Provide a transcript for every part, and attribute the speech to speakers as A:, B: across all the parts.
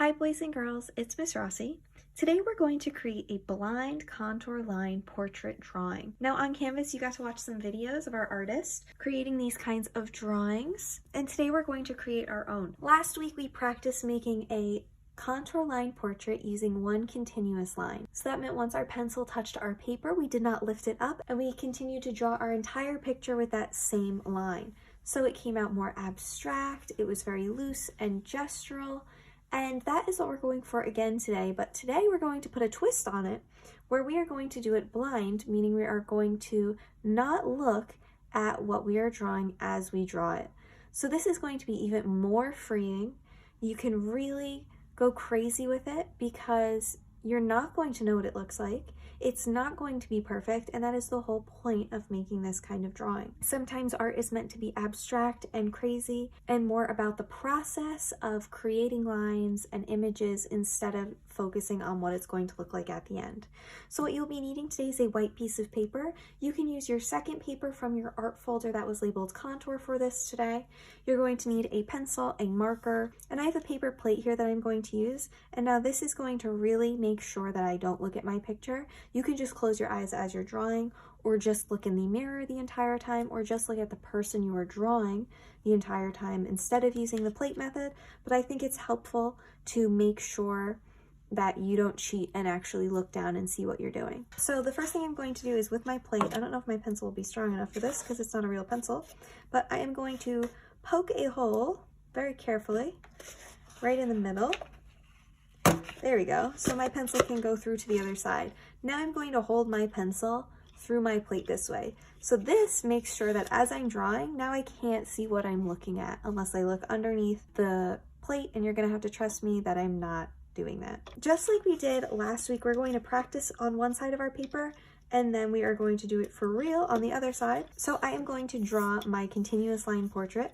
A: Hi boys and girls, it's Miss Rossi. Today we're going to create a blind contour line portrait drawing. Now on Canvas you got to watch some videos of our artist creating these kinds of drawings, and today we're going to create our own. Last week we practiced making a contour line portrait using one continuous line. So that meant once our pencil touched our paper, we did not lift it up, and we continued to draw our entire picture with that same line. So it came out more abstract, it was very loose and gestural, and that is what we're going for again today. But today we're going to put a twist on it where we are going to do it blind, meaning we are going to not look at what we are drawing as we draw it. So this is going to be even more freeing. You can really go crazy with it because you're not going to know what it looks like. It's not going to be perfect, and that is the whole point of making this kind of drawing. Sometimes art is meant to be abstract and crazy and more about the process of creating lines and images instead of focusing on what it's going to look like at the end. So what you'll be needing today is a white piece of paper. You can use your second paper from your art folder that was labeled contour for this today. You're going to need a pencil, a marker, and I have a paper plate here that I'm going to use. And now this is going to really make sure that I don't look at my picture. You can just close your eyes as you're drawing, or just look in the mirror the entire time, or just look at the person you are drawing the entire time instead of using the plate method. But I think it's helpful to make sure that you don't cheat and actually look down and see what you're doing. So the first thing I'm going to do is with my plate, I don't know if my pencil will be strong enough for this because it's not a real pencil, but I am going to poke a hole very carefully right in the middle. There we go. So my pencil can go through to the other side. Now I'm going to hold my pencil through my plate this way. So this makes sure that as I'm drawing, now I can't see what I'm looking at unless I look underneath the plate, and you're gonna have to trust me that I'm not doing that. Just like we did last week, we're going to practice on one side of our paper, and then we are going to do it for real on the other side. So I am going to draw my continuous line portrait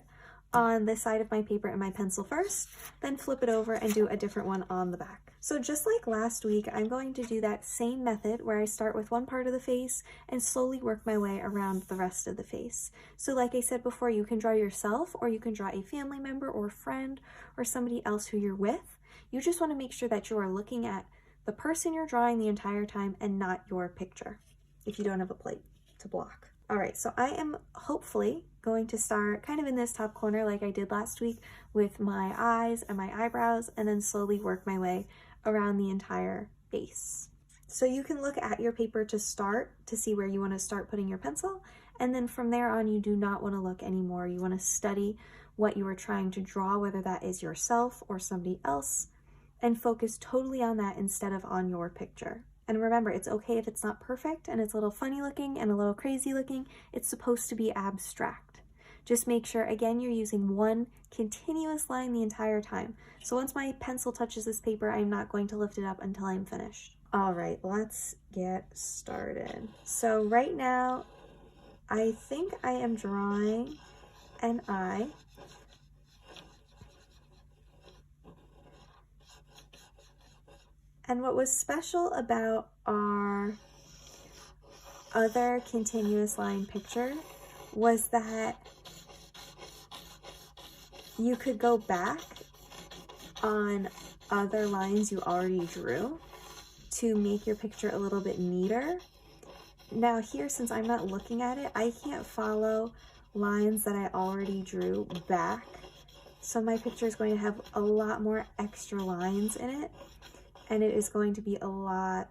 A: on this side of my paper and my pencil first, then flip it over and do a different one on the back. So just like last week, I'm going to do that same method where I start with one part of the face and slowly work my way around the rest of the face. So like I said before, you can draw yourself, or you can draw a family member or friend or somebody else who you're with. You just want to make sure that you are looking at the person you're drawing the entire time and not your picture if you don't have a plate to block. All right, so I am hopefully going to start kind of in this top corner like I did last week with my eyes and my eyebrows, and then slowly work my way around the entire face. So you can look at your paper to start to see where you want to start putting your pencil, and then from there on you do not want to look anymore. You want to study what you are trying to draw, whether that is yourself or somebody else, and focus totally on that instead of on your picture. And remember, it's okay if it's not perfect and it's a little funny looking and a little crazy looking. It's supposed to be abstract. Just make sure, again, you're using one continuous line the entire time. So once my pencil touches this paper, I'm not going to lift it up until I'm finished. All right, let's get started. So right now, I think I am drawing an eye. And what was special about our other continuous line picture was that you could go back on other lines you already drew to make your picture a little bit neater. Now here, since I'm not looking at it, I can't follow lines that I already drew back. So my picture is going to have a lot more extra lines in it, and it is going to be a lot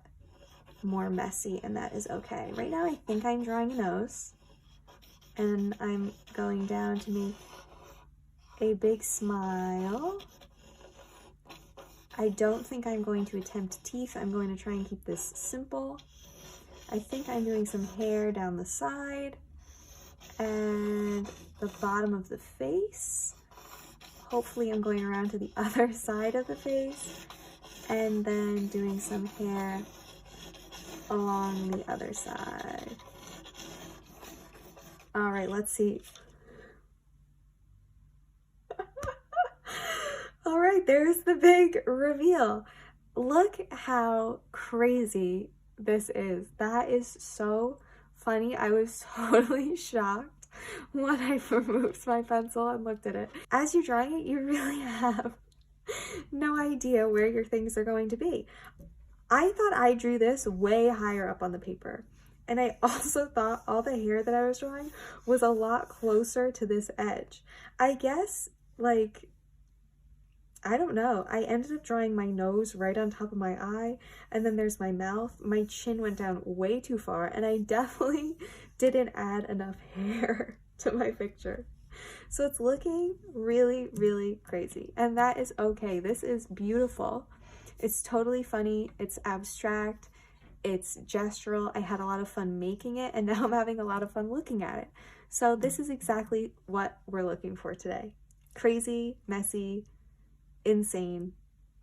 A: more messy, and that is okay. Right now I think I'm drawing a nose, and I'm going down to make a big smile. I don't think I'm going to attempt teeth. I'm going to try and keep this simple. I think I'm doing some hair down the side and the bottom of the face. Hopefully I'm going around to the other side of the face, and then doing some hair along the other side. All right, let's see. All right, there's the big reveal. Look how crazy this is. That is so funny. I was totally shocked when I removed my pencil and looked at it. As you're drawing it, you really have no idea where your things are going to be. I thought I drew this way higher up on the paper. And I also thought all the hair that I was drawing was a lot closer to this edge. I guess, like, I don't know. I ended up drawing my nose right on top of my eye, and then there's my mouth. My chin went down way too far, and I definitely didn't add enough hair to my picture. So it's looking really, really crazy, and that is okay. This is beautiful. It's totally funny. It's abstract. It's gestural. I had a lot of fun making it, and now I'm having a lot of fun looking at it. So this is exactly what we're looking for today. Crazy, messy, insane,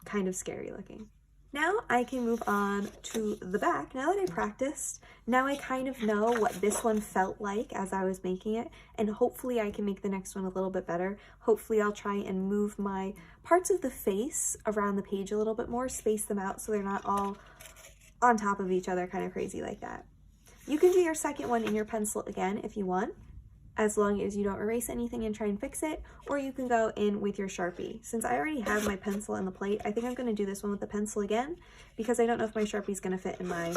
A: kind of scary looking. Now I can move on to the back. Now that I practiced, now I kind of know what this one felt like as I was making it, and hopefully I can make the next one a little bit better. Hopefully I'll try and move my parts of the face around the page a little bit more, space them out so they're not all on top of each other kind of crazy like that. You can do your second one in your pencil again if you want, as long as you don't erase anything and try and fix it, or you can go in with your Sharpie. Since I already have my pencil and the plate, I think I'm going to do this one with the pencil again, because I don't know if my Sharpie is going to fit in my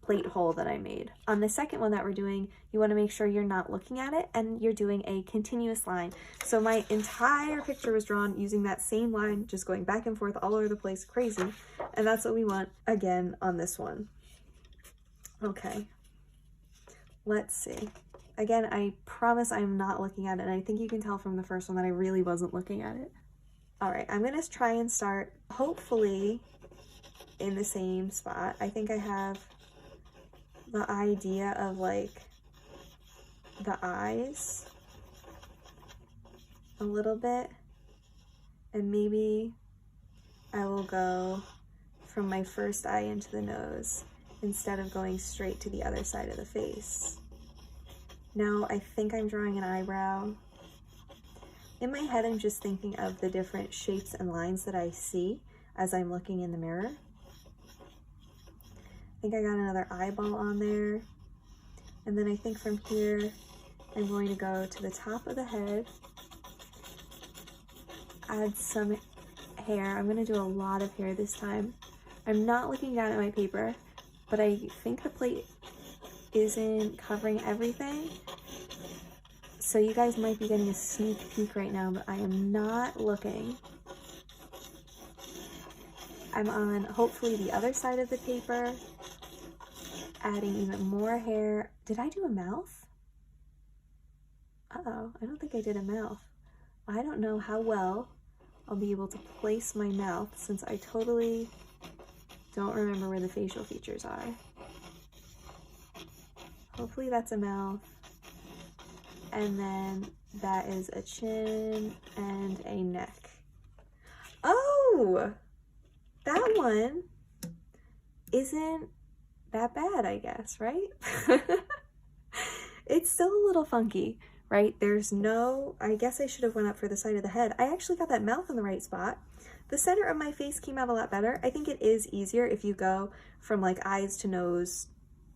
A: plate hole that I made. On the second one that we're doing, you want to make sure you're not looking at it and you're doing a continuous line. So my entire picture was drawn using that same line, just going back and forth all over the place, crazy. And that's what we want again on this one. Okay, let's see. Again, I promise I'm not looking at it, and I think you can tell from the first one that I really wasn't looking at it. All right, I'm gonna try and start, hopefully, in the same spot. I think I have the idea of, like, the eyes a little bit, and maybe I will go from my first eye into the nose instead of going straight to the other side of the face. Now I think I'm drawing an eyebrow. In my head, I'm just thinking of the different shapes and lines that I see as I'm looking in the mirror. I think I got another eyeball on there. And then I think from here, I'm going to go to the top of the head, add some hair. I'm going to do a lot of hair this time. I'm not looking down at my paper, but I think the plate isn't covering everything, so you guys might be getting a sneak peek right now, but I am not looking. I'm on hopefully the other side of the paper, adding even more hair. Did I do a mouth? Uh-oh, I don't think I did a mouth. I don't know how well I'll be able to place my mouth since I totally don't remember where the facial features are. Hopefully that's a mouth, and then that is a chin and a neck. Oh, that one isn't that bad, I guess, right? It's still a little funky, right? There's no, I guess I should have went up for the side of the head. I actually got that mouth in the right spot. The center of my face came out a lot better. I think it is easier if you go from like eyes to nose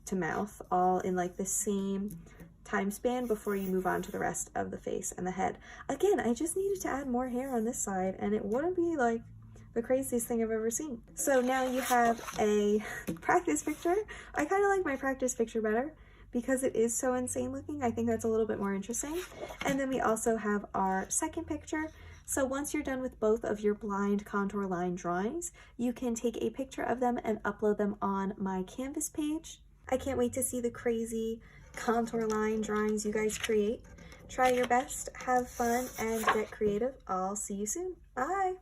A: to mouth all in like the same time span before you move on to the rest of the face and the head. Again, I just needed to add more hair on this side and it wouldn't be like the craziest thing I've ever seen. So now you have a practice picture. I kind of like my practice picture better because it is so insane looking. I think that's a little bit more interesting. And then we also have our second picture. So once you're done with both of your blind contour line drawings, you can take a picture of them and upload them on my Canvas page. I can't wait to see the crazy contour line drawings you guys create. Try your best, have fun, and get creative. I'll see you soon. Bye!